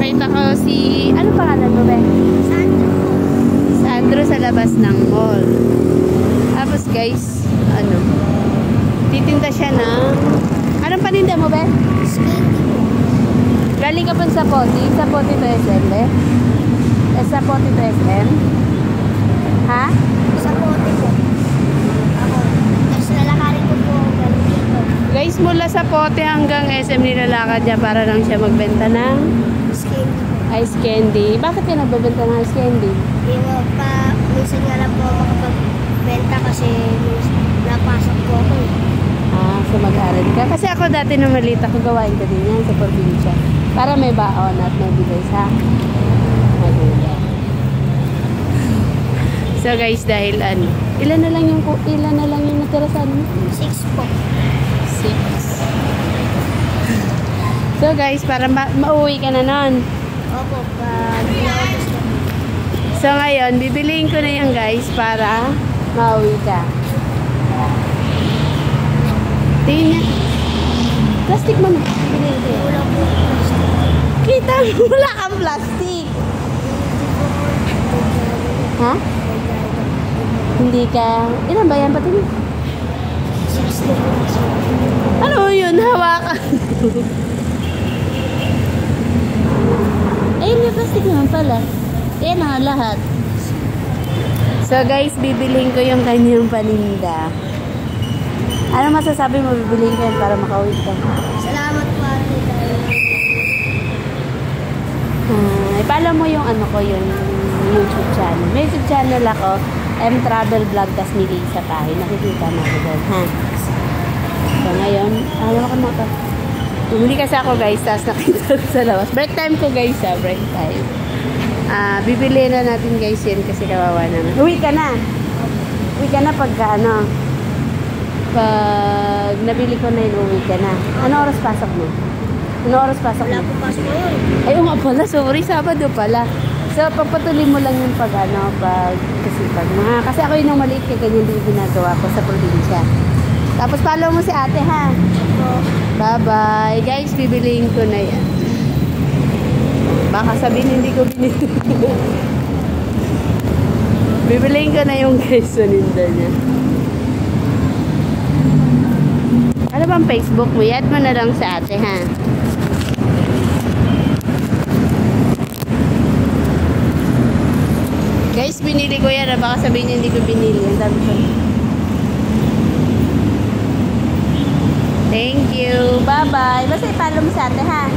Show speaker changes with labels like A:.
A: Nakita ko si... Ano pangalan mo, Ben?
B: Sandro.
A: Sandro sa labas ng mall. Tapos guys, ano? Titinda siya ng... Anong paninda mo, Ben?
B: Skinny po.
A: Galing ka pa sa Poti? Sa Poti to SM, eh? Sa Poti to SM? Ha?
B: Sa pote po. Ako. Tapos lalakarin ko po galing dito.
A: Guys, mula sa Pote hanggang SM nilalakad niya para lang siya magbenta ng
B: Skinny po.
A: ice candy. Bakit ka nagbebenta ng ice candy?
B: Minsan nga lang po makapagbenta kasi napasok po ako.
A: Ah, so mag-aral ka. Kasi ako dati nung maliit ako, gawain ko din yan sa probinsya. Para may baon at may bigay sa magulang. So guys, dahil ano, ilan na lang yung natira sa ano?
B: 6 po.
A: 6. So guys, para mauwi ka na nun.
B: Opo, pag naubos na.
A: So ngayon, bibiliin ko na yan guys para mauwi ka. Tingin niya. Plastic man. Bibiliin ko yan.
B: Wala po.
A: Kita mo, wala kang plastic. Ha? Hindi ka... Ilan ba yan? Pati mo?
B: 6 na po.
A: Ano yun? Hawakan. Ayun yung plastic naman pala. Ayan na lahat. So guys, bibiliin ko yung kanyang paninda. Ano masasabi mo bibiliin ko yan para makauwi ka?
B: Salamat po ate.
A: Ipala mo yung ano ko, yung YouTube channel. May YouTube channel ako, M Travel Vlog, tas may Lisa Tahi. Nakikita mo ko doon, ha? So ngayon, ayaw ko mo ito. Bumili kasi ako guys, tas nakita ko sa labas. Break time ko guys, ha? Break time. Bibili na natin guys yan kasi kawawa naman. Uwi ka na! Uwi ka na pagka ano. Pag nabili ko na yun, uwi ka na. Ano oras pasok mo? Ano oras pasok mo?
B: Wala po pasok ngayon.
A: Ay, nga pala. Sorry, Sabado pala. So, pagpatuloy mo lang yung kasi ako yun ang maliit kaya ganyan din ginagawa ko sa probinsya. Tapos follow mo si ate, ha? Bye-bye. Guys, bibiliin ko na yan. Baka sabihin hindi ko binili. Bibiliin ko na yung guys suninda niya. Ano bang Facebook mo? I-add mo na lang sa ate, ha? Guys, binili ko yan. Baka sabihin niya hindi ko binili. Ang dami ko. Thank you. Bye-bye. Basta ipalo mo sa ate, ha?